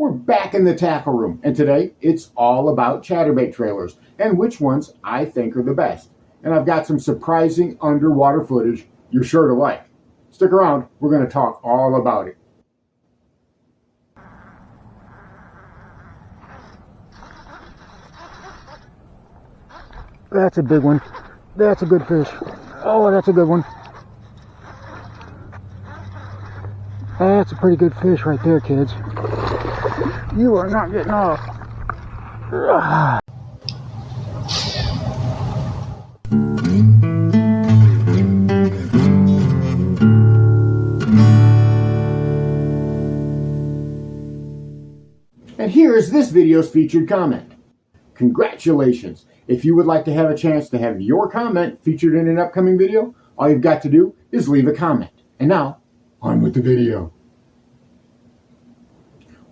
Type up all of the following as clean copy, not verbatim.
We're back in the tackle room, and today it's all about chatterbait trailers and which ones I think are the best. And I've got some surprising underwater footage you're sure to like. Stick around, we're going to talk all about it. That's a big one. That's a good fish. Oh, that's a good one. That's a pretty good fish right there, kids. You are not getting off. And here is this video's featured comment. Congratulations! If you would like to have a chance to have your comment featured in an upcoming video, all you've got to do is leave a comment. And now, on with the video.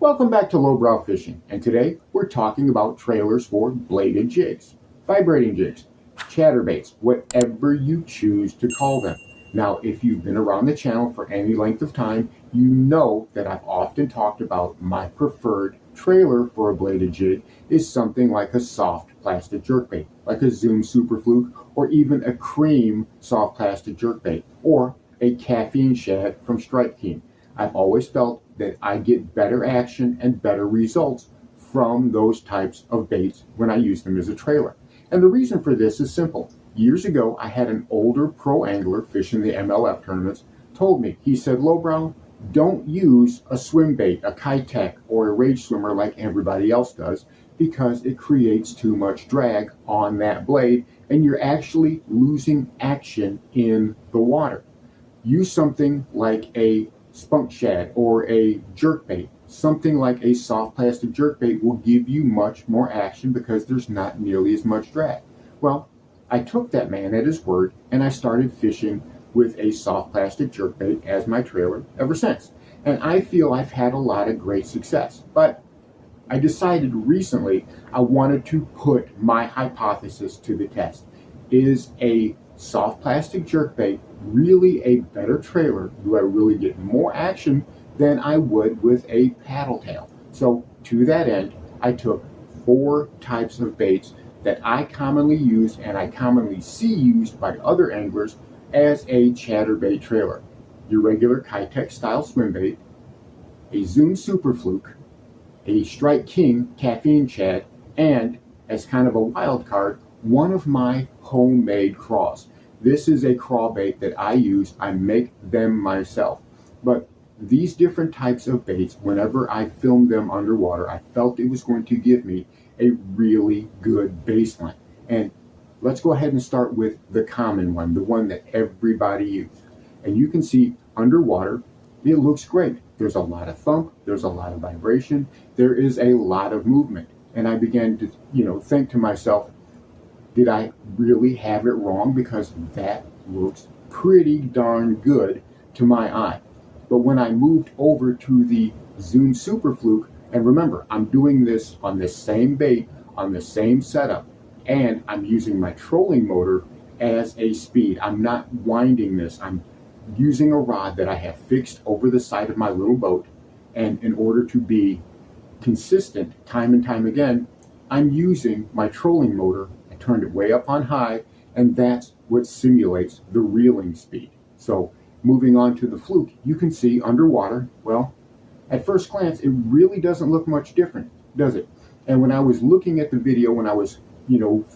Welcome back to Lowbrow Fishing, and today we're talking about trailers for bladed jigs, vibrating jigs, chatterbaits, whatever you choose to call them. Now, if you've been around the channel for any length of time, you know that I've often talked about my preferred trailer for a bladed jig is something like a soft plastic jerkbait, like a Zoom Super Fluke, or even a cream soft plastic jerkbait, or a caffeine shad from Strike King. I've always felt that I get better action and better results from those types of baits when I use them as a trailer. And the reason for this is simple. Years ago, I had an older pro angler fishing the MLF tournaments told me, he said, Lowbrow, don't use a swim bait, a Kitech or a Rage Swimmer like everybody else does, because it creates too much drag on that blade and you're actually losing action in the water. Use something like a spunk shad or a jerkbait. Something like a soft plastic jerkbait will give you much more action because there's not nearly as much drag. Well, I took that man at his word and I started fishing with a soft plastic jerkbait as my trailer ever since. And I feel I've had a lot of great success. But I decided recently I wanted to put my hypothesis to the test. Is a soft plastic jerkbait really a better trailer? Do I really get more action than I would with a paddle tail? So to that end, I took 4 types of baits that I commonly use and I commonly see used by other anglers as a chatterbait trailer. Your regular Kitech style swim bait, a Zoom Super Fluke, a Strike King caffeine shad, and as kind of a wild card, one of my homemade craws. This is a craw bait that I use. I make them myself. But these different types of baits, whenever I filmed them underwater, I felt it was going to give me a really good baseline. And let's go ahead and start with the common one, the one that everybody uses. And you can see underwater, it looks great. There's a lot of thump, there's a lot of vibration, there is a lot of movement. And I began to, think to myself, did I really have it wrong? Because that looks pretty darn good to my eye. But when I moved over to the Zoom Super Fluke, and remember, I'm doing this on the same bait, on the same setup, and I'm using my trolling motor as a speed. I'm not winding this. I'm using a rod that I have fixed over the side of my little boat, and in order to be consistent time and time again, I'm using my trolling motor. I turned it way up on high, and that's what simulates the reeling speed. So moving on to the Fluke, you can see underwater, well, at first glance, it really doesn't look much different, does it? And when I was looking at the video, when I was,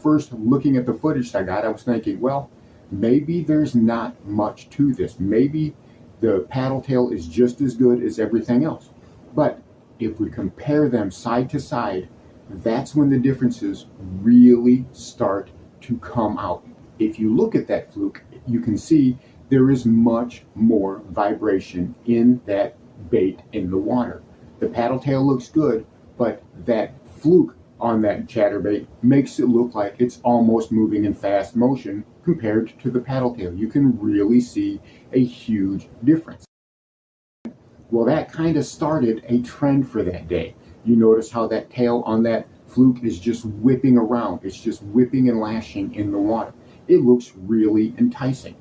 first looking at the footage I got, I was thinking, well, maybe there's not much to this. Maybe the paddle tail is just as good as everything else. But if we compare them side to side, that's when the differences really start to come out. If you look at that Fluke, you can see there is much more vibration in that bait in the water. The paddle tail looks good, but that Fluke on that chatterbait makes it look like it's almost moving in fast motion compared to the paddle tail. You can really see a huge difference. Well, that kind of started a trend for that day. You notice how that tail on that Fluke is just whipping around. It's just whipping and lashing in the water. It looks really enticing.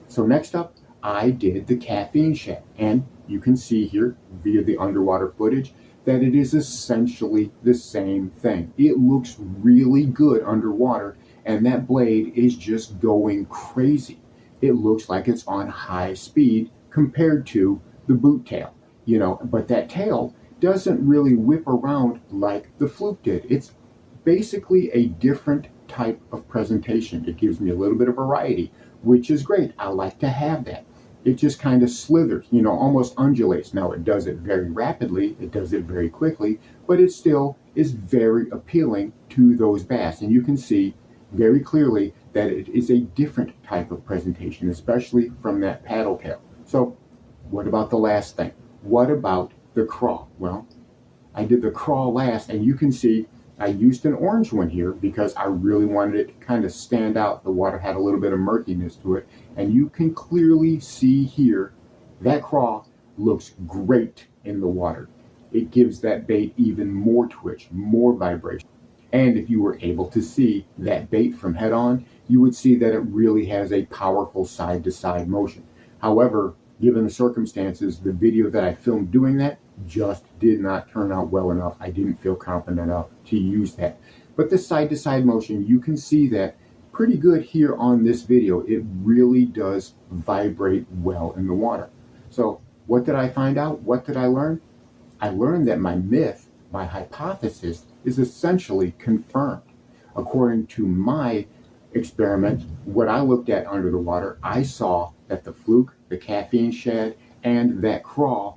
So next up, I did the caffeine shad, and you can see here via the underwater footage that it is essentially the same thing. It looks really good underwater, and that blade is just going crazy. It looks like it's on high speed compared to the boot tail, but that tail doesn't really whip around like the fluke did. It's basically a different type of presentation. It gives me a little bit of variety, which is great. I like to have that. It just kind of slithers, almost undulates. Now, it does it very rapidly, it does it very quickly, but it still is very appealing to those bass. And you can see very clearly that it is a different type of presentation, especially from that paddle tail. So what about the last thing? What about the craw? Well, I did the craw last, and you can see I used an orange one here because I really wanted it to kind of stand out. The water had a little bit of murkiness to it, and you can clearly see here that craw looks great in the water. It gives that bait even more twitch, more vibration. And if you were able to see that bait from head on, you would see that it really has a powerful side-to-side motion. However, given the circumstances, the video that I filmed doing that just did not turn out well enough. I didn't feel confident enough to use that. But the side-to-side motion, you can see that pretty good here on this video. It really does vibrate well in the water. So what did I find out? What did I learn? I learned that my myth, my hypothesis, is essentially confirmed. According to my experiment, what I looked at under the water, I saw that the fluke, the caffeine shad, and that craw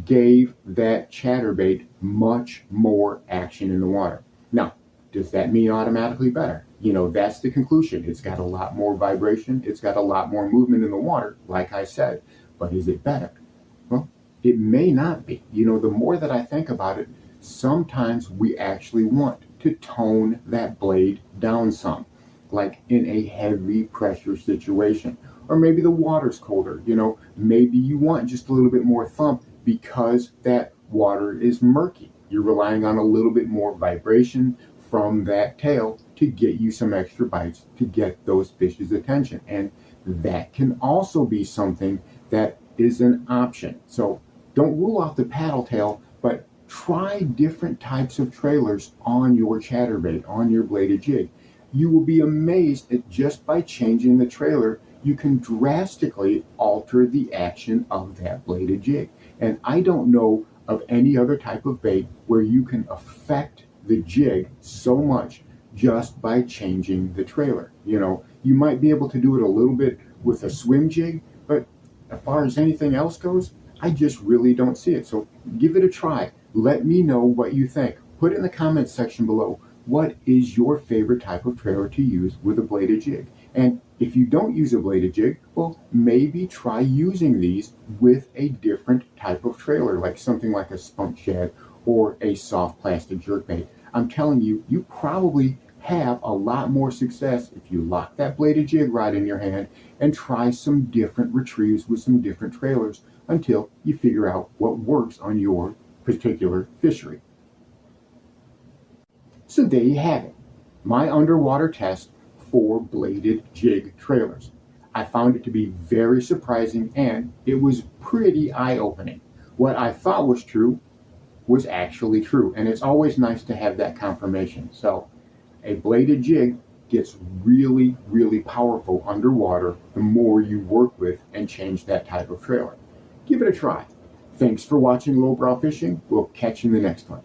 gave that chatterbait much more action in the water. Now, does that mean automatically better? That's the conclusion. It's got a lot more vibration. It's got a lot more movement in the water, like I said. But is it better? Well, it may not be. The more that I think about it, sometimes we actually want to tone that blade down some, like in a heavy pressure situation. Or maybe the water's colder, maybe you want just a little bit more thump because that water is murky. You're relying on a little bit more vibration from that tail to get you some extra bites, to get those fish's attention. And that can also be something that is an option. So don't rule off the paddle tail, but try different types of trailers on your chatterbait, on your bladed jig. You will be amazed that just by changing the trailer, you can drastically alter the action of that bladed jig. And I don't know of any other type of bait where you can affect the jig so much just by changing the trailer. You might be able to do it a little bit with a swim jig, but as far as anything else goes, I just really don't see it. So give it a try. Let me know what you think. Put in the comments section below, what is your favorite type of trailer to use with a bladed jig? And if you don't use a bladed jig, well, maybe try using these with a different type of trailer, like something like a spunk shad or a soft plastic jerkbait. I'm telling you, you probably have a lot more success if you lock that bladed jig rod in your hand and try some different retrieves with some different trailers until you figure out what works on your particular fishery. So there you have it, my underwater test for bladed jig trailers. I found it to be very surprising, and it was pretty eye-opening. What I thought was true was actually true, and it's always nice to have that confirmation. So a bladed jig gets really, really powerful underwater the more you work with and change that type of trailer. Give it a try. Thanks for watching Lowbrow Fishing. We'll catch you in the next one.